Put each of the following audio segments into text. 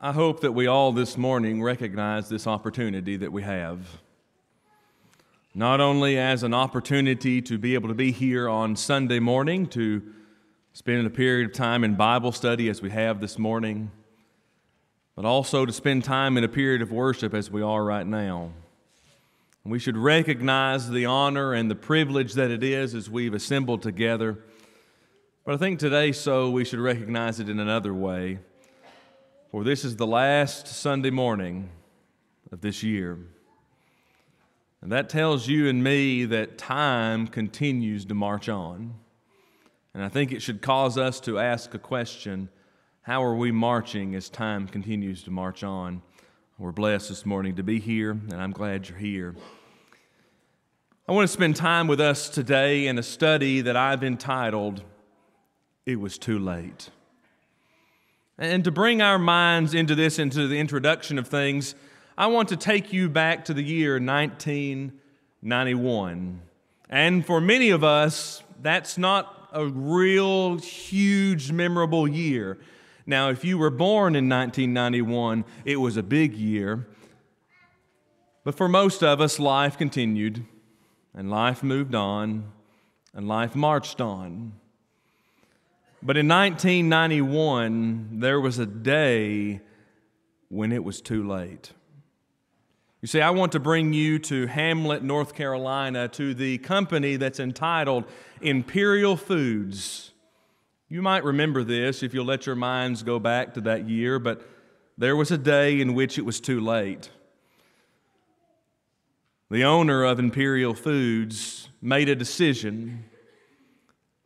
I hope that we all this morning recognize this opportunity that we have. Not only as an opportunity to be able to be here on Sunday morning to spend a period of time in Bible study as we have this morning, but also to spend time in a period of worship as we are right now. We should recognize the honor and the privilege that it is as we've assembled together. But I think today, we should recognize it in another way. For this is the last Sunday morning of this year. And that tells you and me that time continues to march on. And I think it should cause us to ask a question: how are we marching as time continues to march on? We're blessed this morning to be here, and I'm glad you're here. I want to spend time with us today in a study that I've entitled, "It Was Too Late." And to bring our minds into the introduction of things, I want to take you back to the year 1991. And for many of us, that's not a real huge, memorable year. Now, if you were born in 1991, it was a big year. But for most of us, life continued, and life moved on, and life marched on. But in 1991, there was a day when it was too late. You see, I want to bring you to Hamlet, North Carolina, to the company that's entitled Imperial Foods. You might remember this if you'll let your minds go back to that year, but there was a day in which it was too late. The owner of Imperial Foods made a decision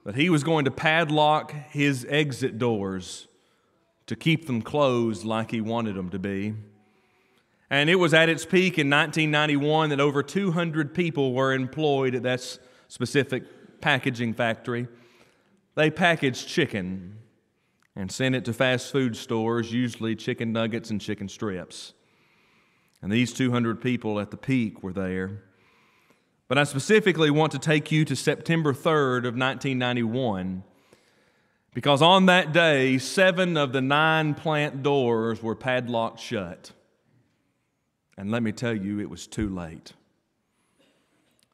that he was going to padlock his exit doors to keep them closed like he wanted them to be. And it was at its peak in 1991 that over 200 people were employed at that specific packaging factory. They packaged chicken and sent it to fast food stores, usually chicken nuggets and chicken strips. And these 200 people at the peak were there. But I specifically want to take you to September 3rd of 1991, because on that day, 7 of the 9 plant doors were padlocked shut. And let me tell you, it was too late.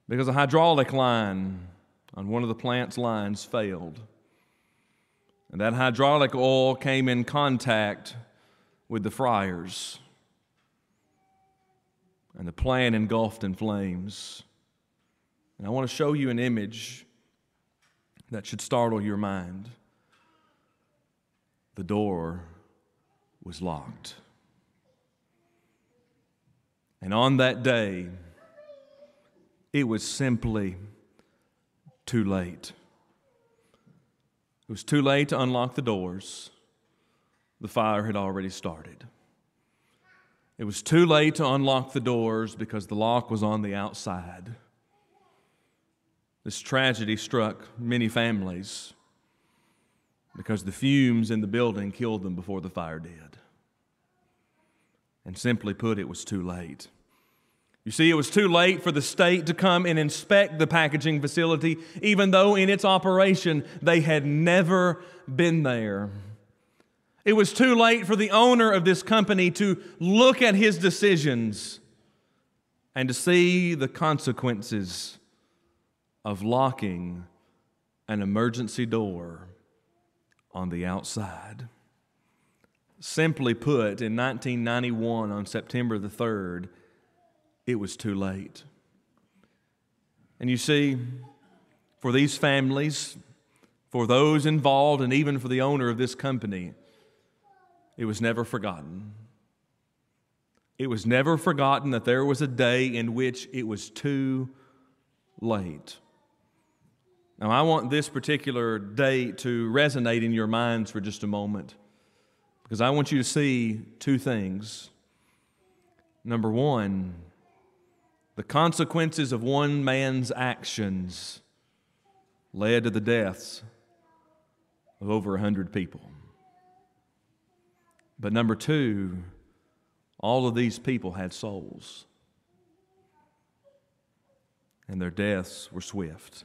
Because a hydraulic line on one of the plant's lines failed. And that hydraulic oil came in contact with the fryers. And the plant engulfed in flames. And I want to show you an image that should startle your mind. The door was locked. And on that day, it was simply too late. It was too late to unlock the doors. The fire had already started. It was too late to unlock the doors because the lock was on the outside. This tragedy struck many families because the fumes in the building killed them before the fire did. And simply put, it was too late. You see, it was too late for the state to come and inspect the packaging facility, even though in its operation they had never been there. It was too late for the owner of this company to look at his decisions and to see the consequences of locking an emergency door on the outside. Simply put, in 1991, on September the 3rd, it was too late. And you see, for these families, for those involved, and even for the owner of this company, it was never forgotten. It was never forgotten that there was a day in which it was too late. Now, I want this particular date to resonate in your minds for just a moment, because I want you to see 2 things. Number 1, the consequences of one man's actions led to the deaths of over 100 people. But number 2, all of these people had souls, and their deaths were swift.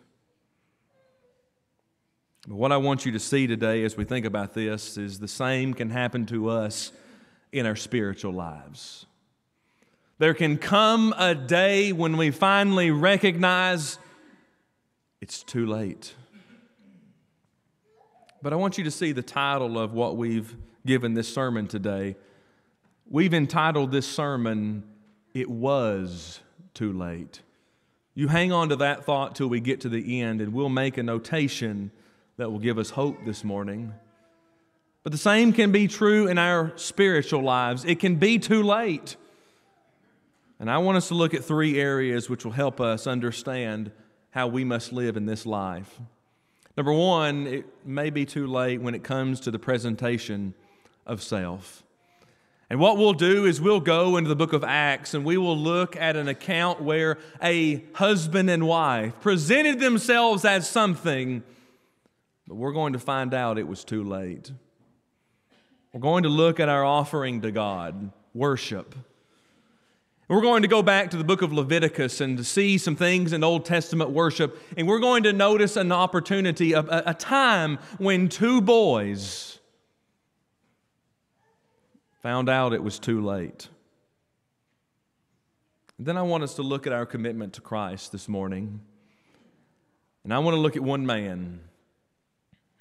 But what I want you to see today as we think about this is the same can happen to us in our spiritual lives. There can come a day when we finally recognize it's too late. But I want you to see the title of what we've given this sermon today. We've entitled this sermon, "It Was Too Late." You hang on to that thought till we get to the end, and we'll make a notation that will give us hope this morning. But the same can be true in our spiritual lives. It can be too late. And I want us to look at 3 areas which will help us understand how we must live in this life. Number 1, it may be too late when it comes to the presentation of self. And what we'll do is we'll go into the book of Acts and we will look at an account where a husband and wife presented themselves as something, but we're going to find out it was too late. We're going to look at our offering to God, worship. We're going to go back to the book of Leviticus and to see some things in Old Testament worship, and we're going to notice an opportunity, a time when 2 boys found out it was too late. And then I want us to look at our commitment to Christ this morning. And I want to look at one man.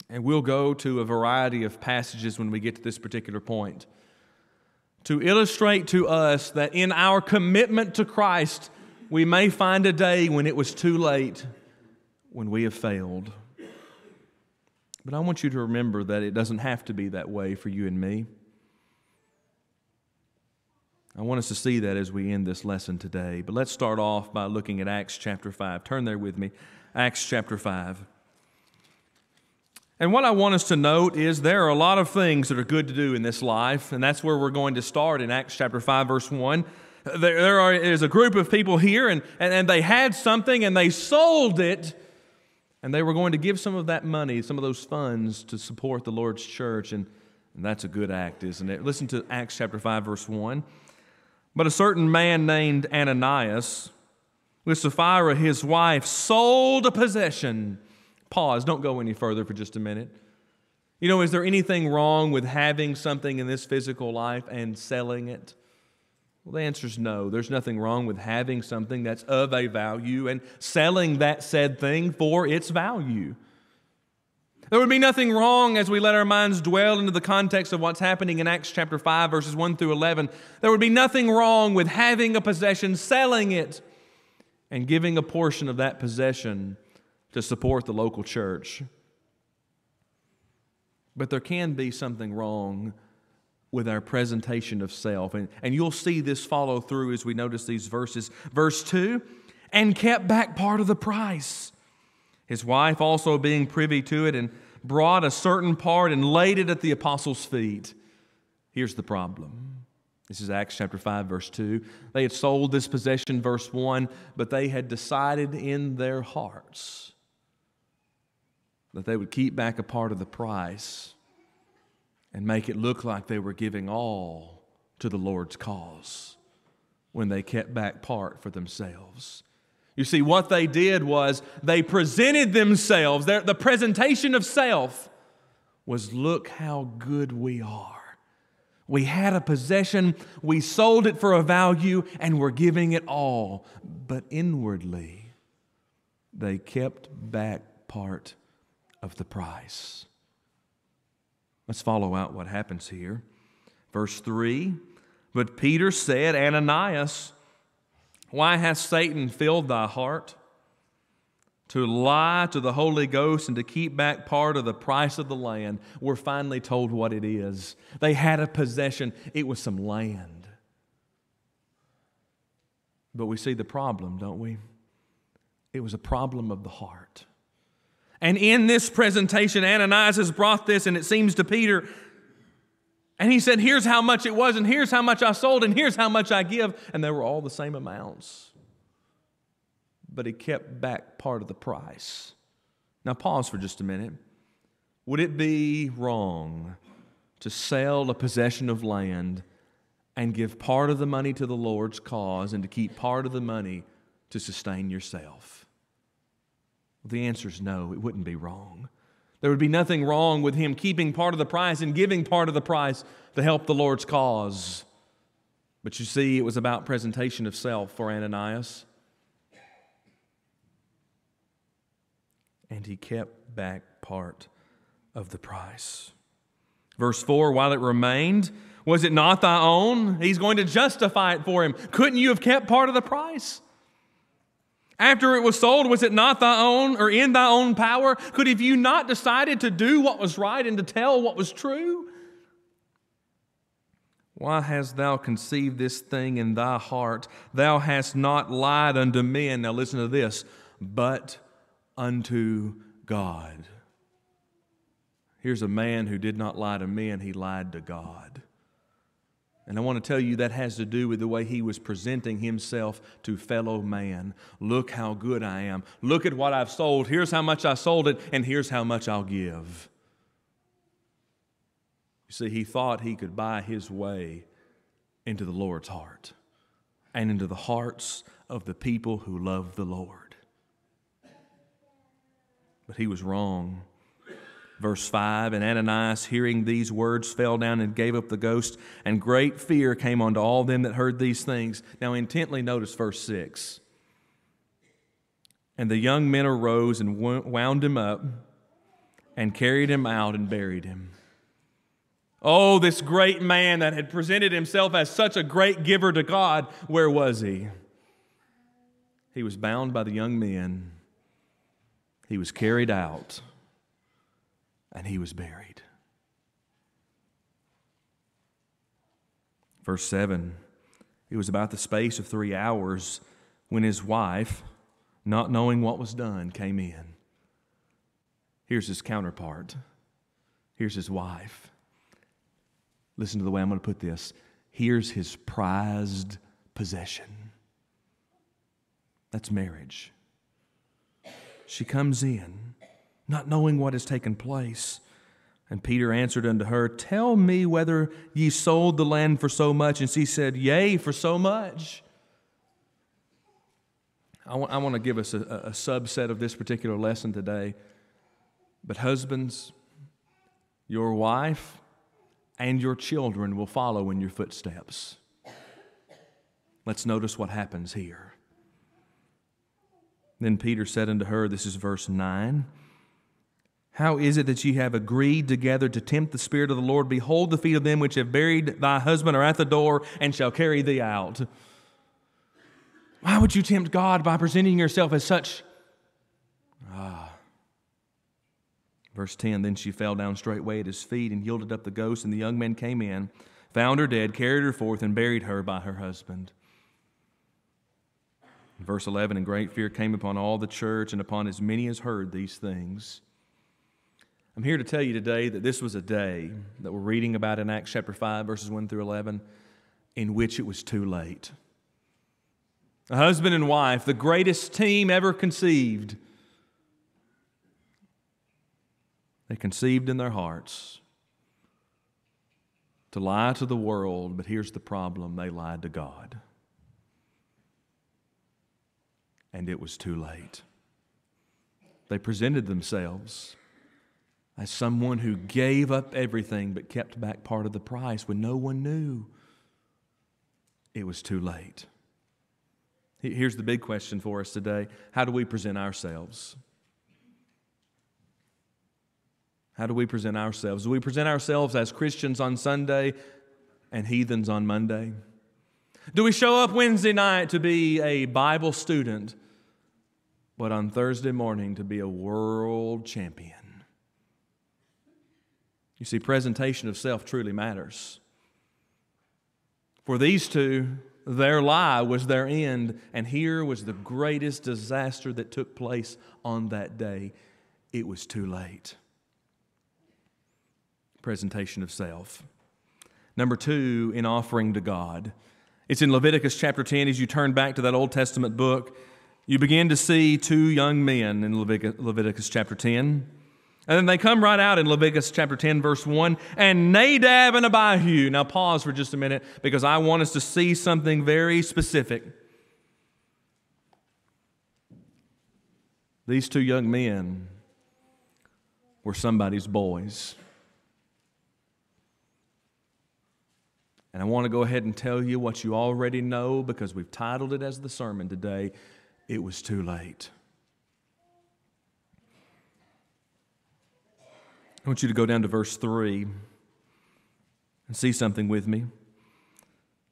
And we'll go to a variety of passages when we get to this particular point to illustrate to us that in our commitment to Christ, we may find a day when it was too late, when we have failed. But I want you to remember that it doesn't have to be that way for you and me. I want us to see that as we end this lesson today. But let's start off by looking at Acts chapter 5. Turn there with me. Acts chapter 5. And what I want us to note is there are a lot of things that are good to do in this life, and that's where we're going to start in Acts chapter 5, verse 1. There is a group of people here, and they had something, and they sold it, and they were going to give some of that money, some of those funds, to support the Lord's church, and that's a good act, isn't it? Listen to Acts chapter 5, verse 1. But a certain man named Ananias, with Sapphira his wife, sold a possession. Pause. Don't go any further for just a minute. You know, is there anything wrong with having something in this physical life and selling it? Well, the answer is no. There's nothing wrong with having something that's of a value and selling that said thing for its value. There would be nothing wrong as we let our minds dwell into the context of what's happening in Acts chapter 5, verses 1 through 11. There would be nothing wrong with having a possession, selling it, and giving a portion of that possession to support the local church. But there can be something wrong with our presentation of self. And you'll see this follow through as we notice these verses. Verse 2, and kept back part of the price. His wife also being privy to it, and brought a certain part and laid it at the apostles' feet. Here's the problem. This is Acts chapter 5, verse 2. They had sold this possession, verse 1, but they had decided in their hearts that they would keep back a part of the price and make it look like they were giving all to the Lord's cause when they kept back part for themselves. You see, what they did was they presented themselves. The presentation of self was, look how good we are. We had a possession, we sold it for a value, and we're giving it all. But inwardly, they kept back part of the price. Let's follow out what happens here. Verse 3, but Peter said, Ananias, why hath Satan filled thy heart to lie to the Holy Ghost and to keep back part of the price of the land? We're finally told what it is. They had a possession. It was some land. But we see the problem, don't we? It was a problem of the heart. And in this presentation, Ananias has brought this, and it seems to Peter, and he said, here's how much it was, and here's how much I sold, and here's how much I give. And they were all the same amounts. But he kept back part of the price. Now pause for just a minute. Would it be wrong to sell a possession of land and give part of the money to the Lord's cause and to keep part of the money to sustain yourself? Well, the answer is no, it wouldn't be wrong. There would be nothing wrong with him keeping part of the price and giving part of the price to help the Lord's cause. But you see, it was about presentation of self for Ananias. And he kept back part of the price. Verse 4, while it remained, was it not thy own? He's going to justify it for him. Couldn't you have kept part of the price? After it was sold, was it not thy own or in thy own power? Could have you not decided to do what was right and to tell what was true? Why hast thou conceived this thing in thy heart? Thou hast not lied unto men. Now listen to this. But unto God. Here's a man who did not lie to men. He lied to God. And I want to tell you that has to do with the way he was presenting himself to fellow man. Look how good I am. Look at what I've sold. Here's how much I sold it, and here's how much I'll give. You see, he thought he could buy his way into the Lord's heart and into the hearts of the people who love the Lord. But he was wrong. Verse 5, and Ananias, hearing these words, fell down and gave up the ghost, and great fear came unto all them that heard these things. Now intently notice verse 6. And the young men arose and wound him up and carried him out and buried him. Oh, this great man that had presented himself as such a great giver to God, where was he? He was bound by the young men. He was carried out. And he was buried. Verse 7, it was about the space of 3 hours when his wife, not knowing what was done, came in. Here's his counterpart. Here's his wife. Listen to the way I'm going to put this. Here's his prized possession. That's marriage. She comes in, not knowing what has taken place. And Peter answered unto her, tell me whether ye sold the land for so much. And she said, yea, for so much. I want to give us a subset of this particular lesson today. But husbands, your wife and your children will follow in your footsteps. Let's notice what happens here. Then Peter said unto her, this is verse 9, how is it that ye have agreed together to tempt the Spirit of the Lord? Behold, the feet of them which have buried thy husband are at the door and shall carry thee out. Why would you tempt God by presenting yourself as such? Verse 10, then she fell down straightway at his feet and yielded up the ghost, and the young men came in, found her dead, carried her forth, and buried her by her husband. Verse 11, and great fear came upon all the church and upon as many as heard these things. I'm here to tell you today that this was a day that we're reading about in Acts chapter 5, verses 1 through 11, in which it was too late. A husband and wife, the greatest team ever conceived. They conceived in their hearts to lie to the world, but here's the problem, they lied to God. And it was too late. They presented themselves as someone who gave up everything but kept back part of the price when no one knew. It was too late. Here's the big question for us today. How do we present ourselves? How do we present ourselves? Do we present ourselves as Christians on Sunday and heathens on Monday? Do we show up Wednesday night to be a Bible student, but on Thursday morning to be a world champion? You see, presentation of self truly matters. For these two, their lie was their end, and here was the greatest disaster that took place on that day. It was too late. Presentation of self. Number 2, in offering to God. It's in Leviticus chapter 10. As you turn back to that Old Testament book, you begin to see 2 young men in Leviticus chapter 10. And then they come right out in Leviticus chapter 10, verse 1, and Nadab and Abihu. Now pause for just a minute because I want us to see something very specific. These 2 young men were somebody's boys. And I want to go ahead and tell you what you already know because we've titled it as the sermon today, It Was Too Late. I want you to go down to verse 3 and see something with me.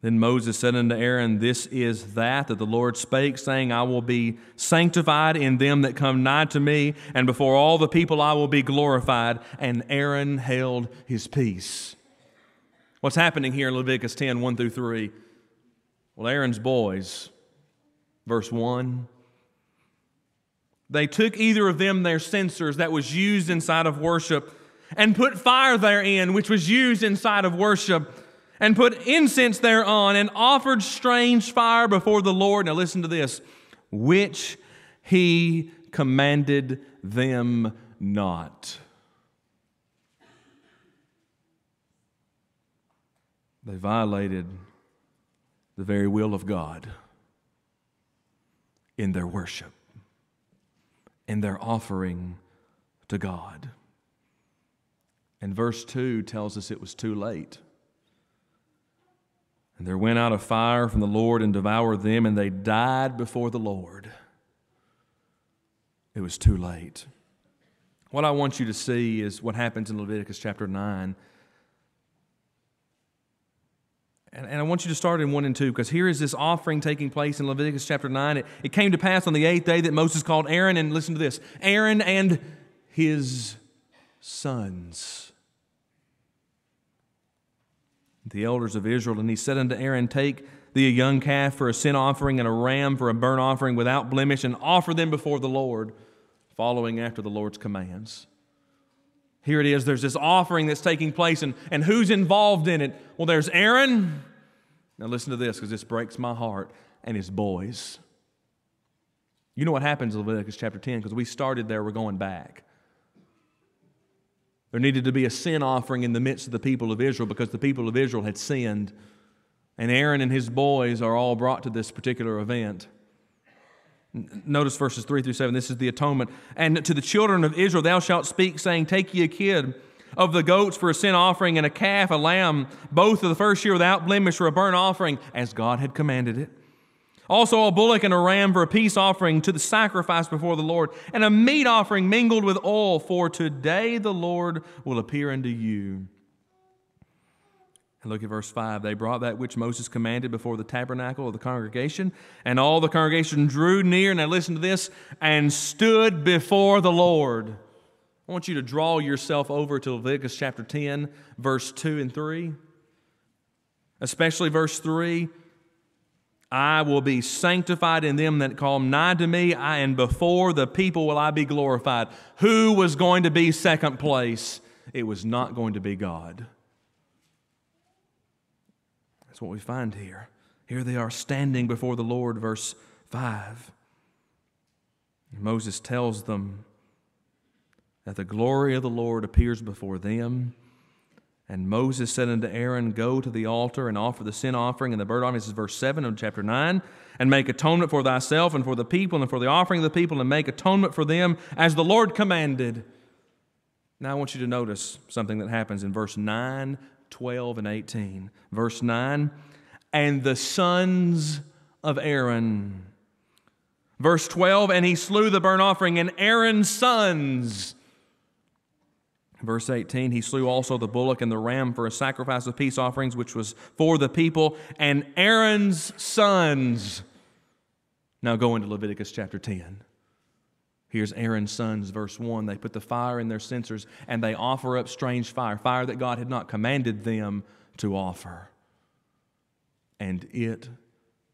Then Moses said unto Aaron, This is that the Lord spake, saying, I will be sanctified in them that come nigh to me, and before all the people I will be glorified. And Aaron held his peace. What's happening here in Leviticus 10, 1 through 3? Well, Aaron's boys, verse 1, they took either of them their censers that was used inside of worship, and put fire therein, which was used inside of worship, and put incense thereon, and offered strange fire before the Lord. Now listen to this, which he commanded them not. They violated the very will of God in their worship, in their offering to God. And verse 2 tells us it was too late. And there went out a fire from the Lord and devoured them, and they died before the Lord. It was too late. What I want you to see is what happens in Leviticus chapter 9. And I want you to start in 1 and 2, because here is this offering taking place in Leviticus chapter 9. It came to pass on the 8th day that Moses called Aaron, and listen to this, Aaron and his sons, the elders of Israel, and he said unto Aaron, Take thee a young calf for a sin offering and a ram for a burnt offering without blemish, and offer them before the Lord, following after the Lord's commands. Here it is, there's this offering that's taking place, and who's involved in it? Well, there's Aaron. Now listen to this, because this breaks my heart, and his boys. You know what happens in Leviticus chapter 10, because we started there, we're going back. There needed to be a sin offering in the midst of the people of Israel because the people of Israel had sinned. And Aaron and his boys are all brought to this particular event. Notice verses 3 through 7. This is the atonement. And to the children of Israel thou shalt speak, saying, Take ye a kid of the goats for a sin offering, and a calf, a lamb, both of the first year without blemish for a burnt offering, as God had commanded it. Also a bullock and a ram for a peace offering to the sacrifice before the Lord, and a meat offering mingled with oil, for today the Lord will appear unto you. And look at verse 5. They brought that which Moses commanded before the tabernacle of the congregation, and all the congregation drew near, now listen to this, and stood before the Lord. I want you to draw yourself over to Leviticus chapter 10, verse 2 and 3. Especially verse 3. I will be sanctified in them that come nigh to me, and before the people will I be glorified. Who was going to be second place? It was not going to be God. That's what we find here. Here they are standing before the Lord, verse 5. And Moses tells them that the glory of the Lord appears before them. And Moses said unto Aaron, Go to the altar and offer the sin offering and the burnt offering. This is verse 7 of chapter 9. And make atonement for thyself and for the people and for the offering of the people, and make atonement for them as the Lord commanded. Now I want you to notice something that happens in verse 9, 12, and 18. Verse 9, and the sons of Aaron. Verse 12, and he slew the burnt offering, and Aaron's sons. Verse 18, he slew also the bullock and the ram for a sacrifice of peace offerings, which was for the people, and Aaron's sons. Now go into Leviticus chapter 10. Here's Aaron's sons, verse 1. They put the fire in their censers, and they offer up strange fire, fire that God had not commanded them to offer. And it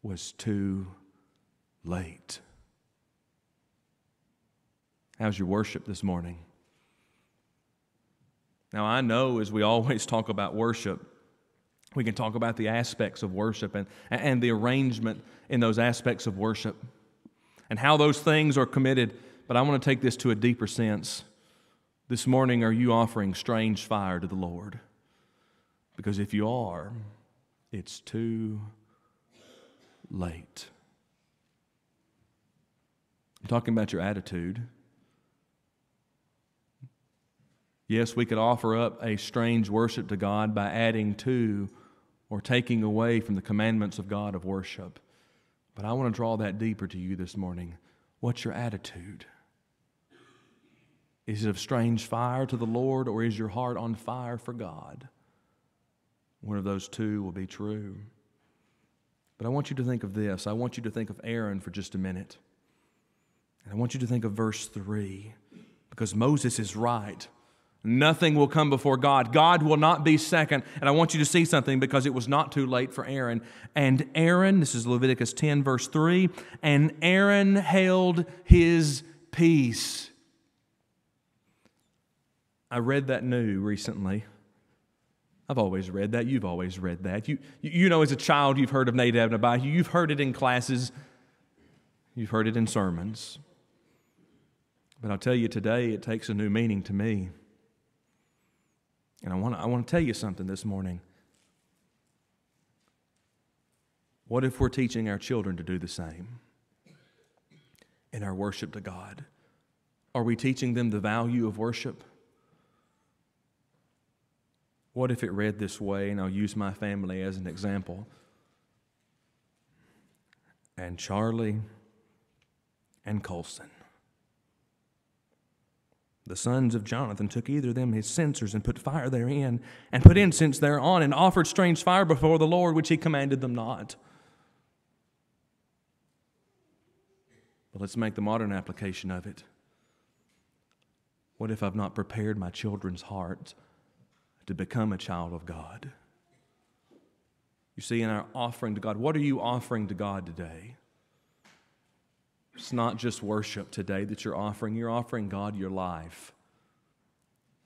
was too late. How's your worship this morning? Now, I know as we always talk about worship, we can talk about the aspects of worship and the arrangement in those aspects of worship and how those things are committed. But I want to take this to a deeper sense. This morning, are you offering strange fire to the Lord? Because if you are, it's too late. I'm talking about your attitude. Yes, we could offer up a strange worship to God by adding to or taking away from the commandments of God of worship. But I want to draw that deeper to you this morning. What's your attitude? Is it of strange fire to the Lord, or is your heart on fire for God? One of those two will be true. But I want you to think of this. I want you to think of Aaron for just a minute. And I want you to think of verse 3, because Moses is right. Nothing will come before God. God will not be second. And I want you to see something, because it was not too late for Aaron. And Aaron, this is Leviticus 10, verse 3, and Aaron held his peace. I read that new recently. I've always read that. You've always read that. You know, as a child, you've heard of Nadab and Abihu. You've heard it in classes. You've heard it in sermons. But I'll tell you today, it takes a new meaning to me. And I want to tell you something this morning. What if we're teaching our children to do the same in our worship to God? Are we teaching them the value of worship? What if it read this way, and I'll use my family as an example. And Charlie and Colson, the sons of Jonathan, took either of them his censers and put fire therein, and put incense thereon, and offered strange fire before the Lord, which he commanded them not. But let's make the modern application of it. What if I've not prepared my children's hearts to become a child of God? You see, in our offering to God, what are you offering to God today? It's not just worship today that you're offering God your life.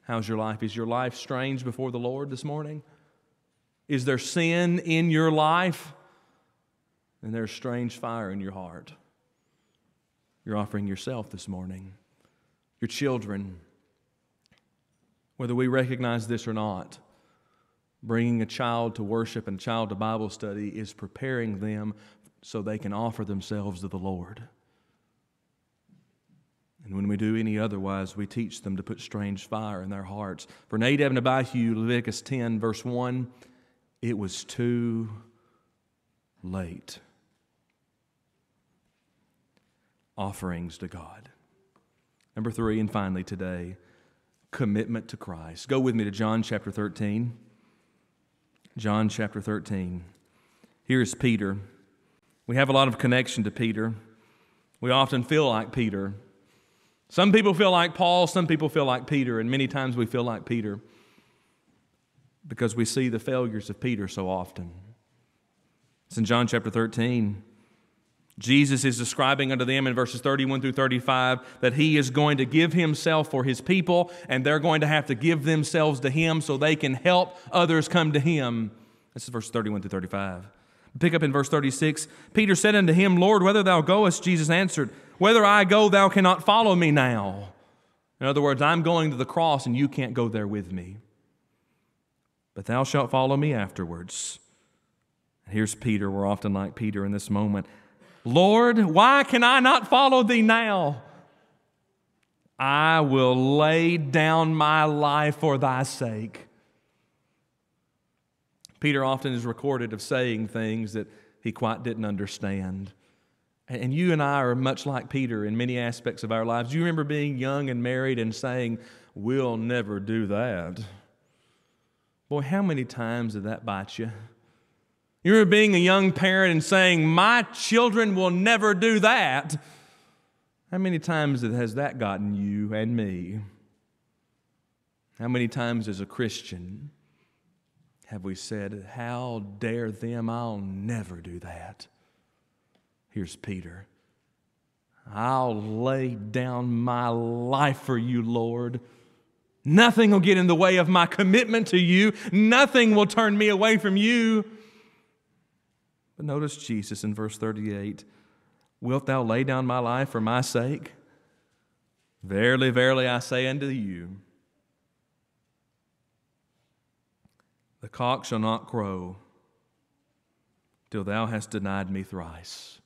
How's your life? Is your life strange before the Lord this morning? Is there sin in your life? And there's strange fire in your heart. You're offering yourself this morning. Your children, whether we recognize this or not, bringing a child to worship and a child to Bible study is preparing them so they can offer themselves to the Lord. And when we do any otherwise, we teach them to put strange fire in their hearts. For Nadab and Abihu, Leviticus 10, verse 1, it was too late. Offerings to God. Number 3, and finally today, commitment to Christ. Go with me to John chapter 13. John chapter 13. Here's Peter. We have a lot of connection to Peter. We often feel like Peter. Some people feel like Paul, some people feel like Peter, and many times we feel like Peter because we see the failures of Peter so often. It's in John chapter 13. Jesus is describing unto them in verses 31 through 35 that he is going to give himself for his people, and they're going to have to give themselves to him so they can help others come to him. This is verses 31 through 35. Pick up in verse 36. Peter said unto him, Lord, whither thou goest? Jesus answered, Whither I go, thou cannot follow me now. In other words, I'm going to the cross and you can't go there with me. But thou shalt follow me afterwards. Here's Peter. We're often like Peter in this moment. Lord, why can I not follow thee now? I will lay down my life for thy sake. Peter often is recorded of saying things that he quite didn't understand. And you and I are much like Peter in many aspects of our lives. Do you remember being young and married and saying, we'll never do that? Boy, how many times did that bite you? You remember being a young parent and saying, my children will never do that. How many times has that gotten you and me? How many times as a Christian have we said, how dare them, I'll never do that? Here's Peter. I'll lay down my life for you, Lord. Nothing will get in the way of my commitment to you. Nothing will turn me away from you. But notice Jesus in verse 38. Wilt thou lay down my life for my sake? Verily, verily, I say unto you, the cock shall not crow till thou hast denied me thrice.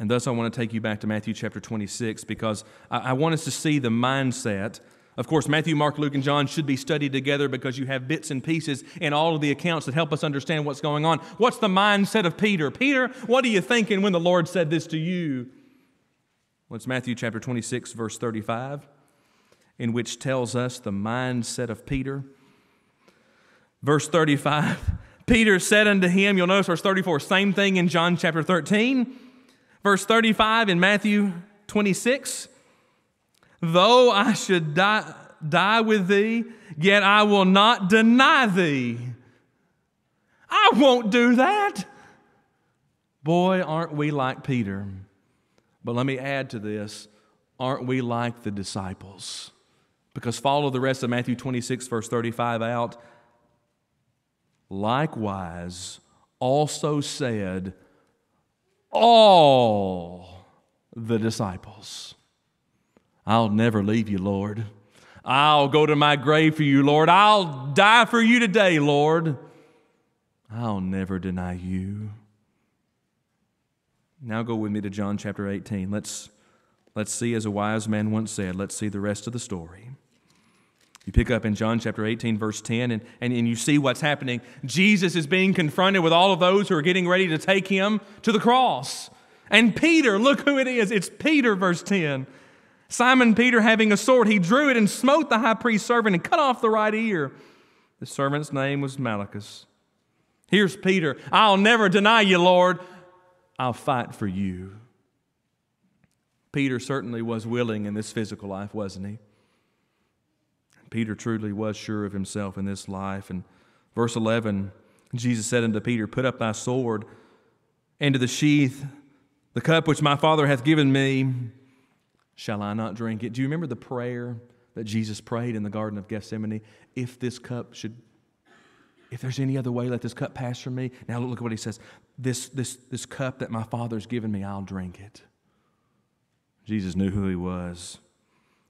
And thus I want to take you back to Matthew chapter 26 because I want us to see the mindset Of course, Matthew, Mark, Luke, and John should be studied together because you have bits and pieces in all of the accounts that help us understand what's going on. What's the mindset of Peter? Peter, what are you thinking when the Lord said this to you? Well, it's Matthew chapter 26, verse 35, in which tells us the mindset of Peter. Verse 35, Peter said unto him, you'll notice verse 34, same thing in John chapter 13. Verse 35 in Matthew 26, though I should die with thee, yet I will not deny thee. I won't do that. Boy, aren't we like Peter. But let me add to this, aren't we like the disciples? Because follow the rest of Matthew 26, verse 35 out. Likewise, also said all the disciples. I'll never leave you, Lord. I'll go to my grave for you, Lord. I'll die for you today, Lord. I'll never deny you. Now go with me to John chapter 18. Let's see, as a wise man once said, let's see the rest of the story. You pick up in John chapter 18, verse 10, and you see what's happening. Jesus is being confronted with all of those who are getting ready to take him to the cross. And Peter, look who it is. It's Peter, verse 10. Simon Peter, having a sword, he drew it and smote the high priest's servant and cut off the right ear. The servant's name was Malchus. Here's Peter. I'll never deny you, Lord. I'll fight for you. Peter certainly was willing in this physical life, wasn't he? Peter truly was sure of himself in this life. And verse 11, Jesus said unto Peter, put up thy sword into the sheath. The cup which my Father hath given me, shall I not drink it? Do you remember the prayer that Jesus prayed in the Garden of Gethsemane? If there's any other way, let this cup pass from me. Now look at what he says. This cup that my Father's given me, I'll drink it. Jesus knew who he was.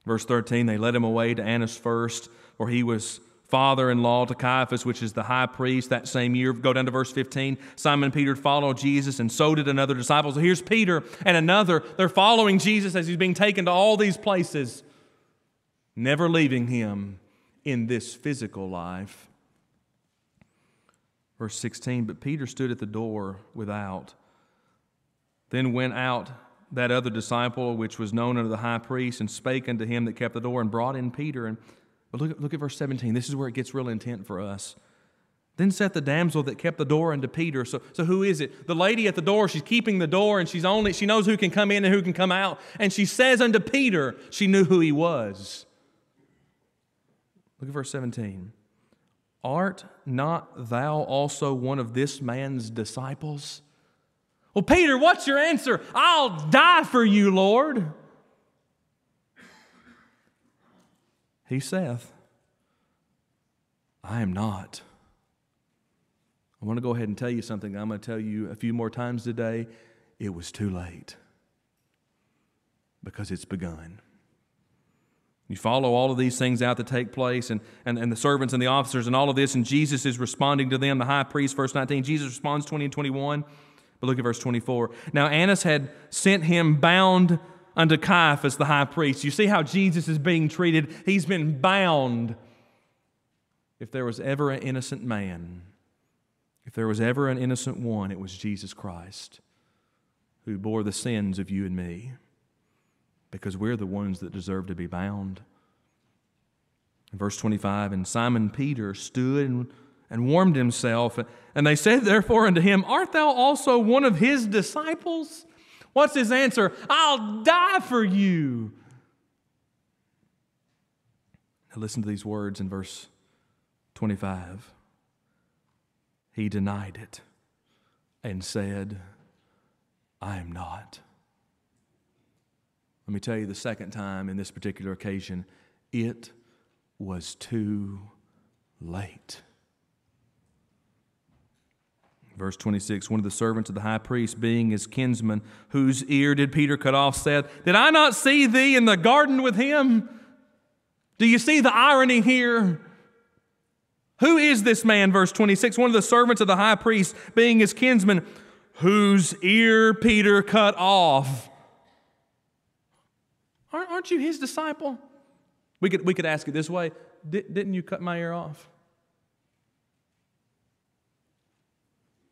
Verse 13, they led him away to Annas first, where he was father-in-law to Caiaphas, which is the high priest that same year. Go down to verse 15. Simon Peter followed Jesus, and so did another disciple. So here's Peter and another. They're following Jesus as he's being taken to all these places, never leaving him in this physical life. Verse 16, but Peter stood at the door without. Then went out that other disciple, which was known unto the high priest, and spake unto him that kept the door, and brought in Peter. But look at verse 17. This is where it gets real intent for us. Then said the damsel that kept the door unto Peter. So who is it? The lady at the door, she's keeping the door, and she knows who can come in and who can come out. And she says unto Peter, she knew who he was. Look at verse 17. Art not thou also one of this man's disciples? Well, Peter, what's your answer? I'll die for you, Lord. He saith, I am not. I want to go ahead and tell you something. I'm going to tell you a few more times today. It was too late because it's begun. You follow all of these things out that take place and the servants and the officers and all of this, and Jesus is responding to them, the high priest, verse 19. Jesus responds 20 and 21. But look at verse 24. Now Annas had sent him bound unto Caiaphas, the high priest. You see how Jesus is being treated? He's been bound. If there was ever an innocent man, if there was ever an innocent one, it was Jesus Christ, who bore the sins of you and me, because we're the ones that deserve to be bound. In verse 25, and Simon Peter stood and warmed himself. And they said therefore unto him, art thou also one of his disciples? What's his answer? I'll die for you. Now listen to these words in verse 25. He denied it and said, I am not. Let me tell you the second time in this particular occasion, it was too late. Verse 26, one of the servants of the high priest, being his kinsman, whose ear did Peter cut off, said, did I not see thee in the garden with him? Do you see the irony here? Who is this man, verse 26? One of the servants of the high priest, being his kinsman, whose ear Peter cut off. Aren't you his disciple? We could ask it this way: didn't you cut my ear off?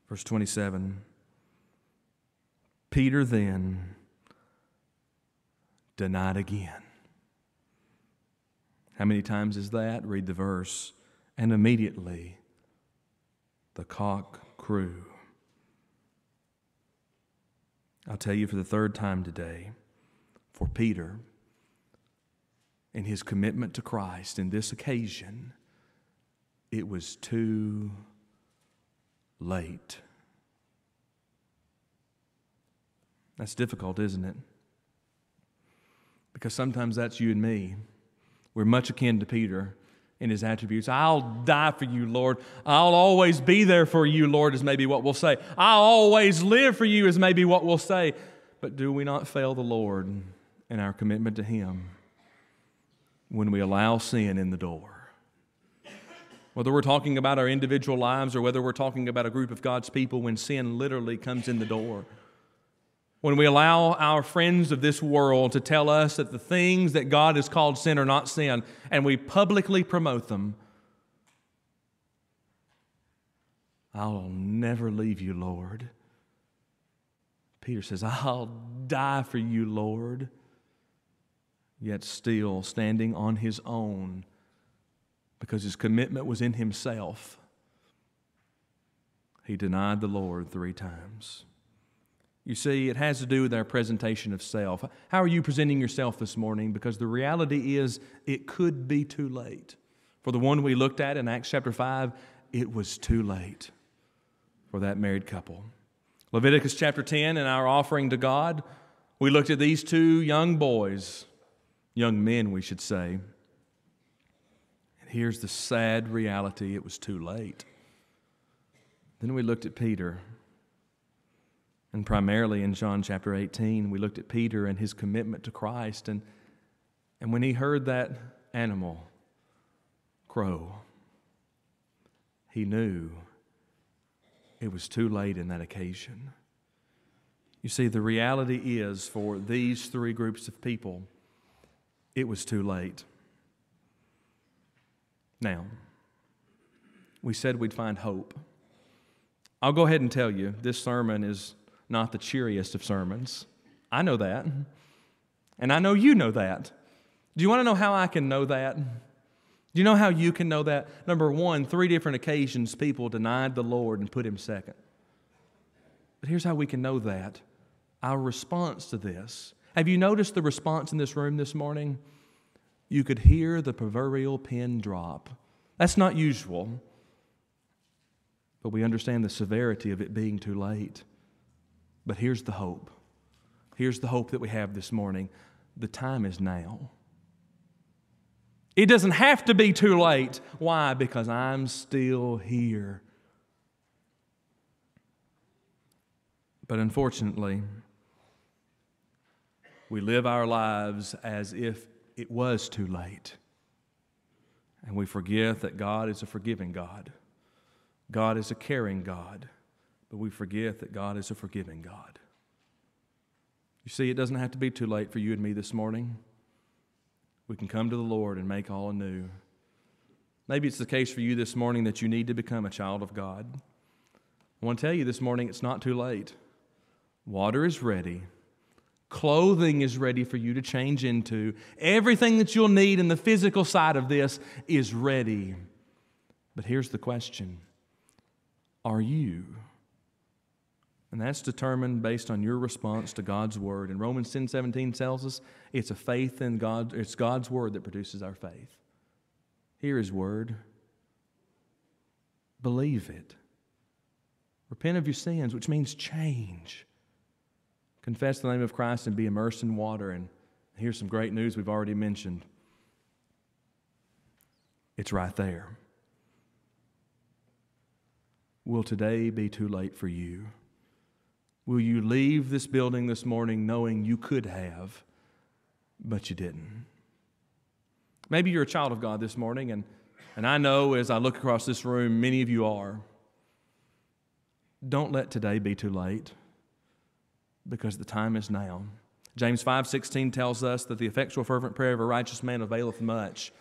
Verse 27, Peter then denied again. How many times is that? Read the verse. And immediately the cock crew. I'll tell you for the third time today, for Peter, in his commitment to Christ in this occasion, it was too late. That's difficult, isn't it? Because sometimes that's you and me. We're much akin to Peter in his attributes. I'll die for you, Lord. I'll always be there for you, Lord, is maybe what we'll say. I'll always live for you is maybe what we'll say. But do we not fail the Lord in our commitment to Him when we allow sin in the door? Whether we're talking about our individual lives or whether we're talking about a group of God's people, when sin literally comes in the door. When we allow our friends of this world to tell us that the things that God has called sin are not sin, and we publicly promote them. I'll never leave you, Lord. Peter says, I'll die for you, Lord. Yet still standing on his own, because his commitment was in himself, he denied the Lord 3 times. You see, it has to do with our presentation of self. How are you presenting yourself this morning? Because the reality is, it could be too late. For the one we looked at in Acts chapter 5, it was too late for that married couple. Leviticus chapter 10, in our offering to God, we looked at these 2 young boys, young men, we should say. And here's the sad reality: it was too late. Then we looked at Peter. And primarily in John chapter 18, we looked at Peter and his commitment to Christ. And when he heard that animal crow, he knew it was too late in that occasion. You see, the reality is, for these 3 groups of people, it was too late. Now, we said we'd find hope. I'll go ahead and tell you, this sermon is not the cheeriest of sermons. I know that. And I know you know that. Do you want to know how I can know that? Do you know how you can know that? Number 1, 3 different occasions people denied the Lord and put Him second. But here's how we can know that. Our response to this. Have you noticed the response in this room this morning? You could hear the proverbial pin drop. That's not usual. But we understand the severity of it being too late. But here's the hope. Here's the hope that we have this morning. The time is now. It doesn't have to be too late. Why? Because I'm still here. But unfortunately, we live our lives as if it was too late. And we forget that God is a forgiving God. God is a caring God. But we forget that God is a forgiving God. You see, it doesn't have to be too late for you and me this morning. We can come to the Lord and make all anew. Maybe it's the case for you this morning that you need to become a child of God. I want to tell you this morning, it's not too late. Water is ready. Clothing is ready for you to change into. Everything that you'll need in the physical side of this is ready. But here's the question. Are you? And that's determined based on your response to God's Word. And Romans 10:17 tells us it's a faith in God. It's God's Word that produces our faith. Hear His Word. Believe it. Repent of your sins, which means change. Confess the name of Christ and be immersed in water. And here's some great news we've already mentioned. It's right there. Will today be too late for you? Will you leave this building this morning knowing you could have, but you didn't? Maybe you're a child of God this morning, and I know as I look across this room, many of you are. Don't let today be too late, because the time is now. James 5:16 tells us that the effectual fervent prayer of a righteous man availeth much.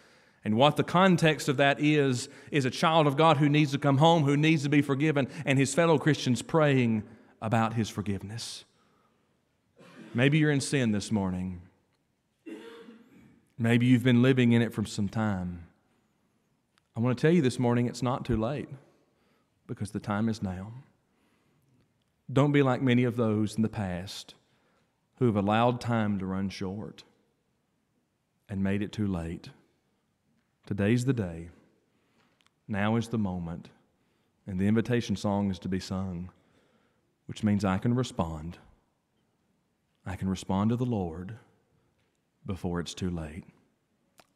And what the context of that is a child of God who needs to come home, who needs to be forgiven, and his fellow Christians praying about his forgiveness. Maybe you're in sin this morning. Maybe you've been living in it for some time. I want to tell you this morning it's not too late, because the time is now. Don't be like many of those in the past who have allowed time to run short and made it too late. Today's the day. Now is the moment. And the invitation song is to be sung, which means I can respond. I can respond to the Lord before it's too late.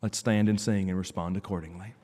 Let's stand and sing and respond accordingly.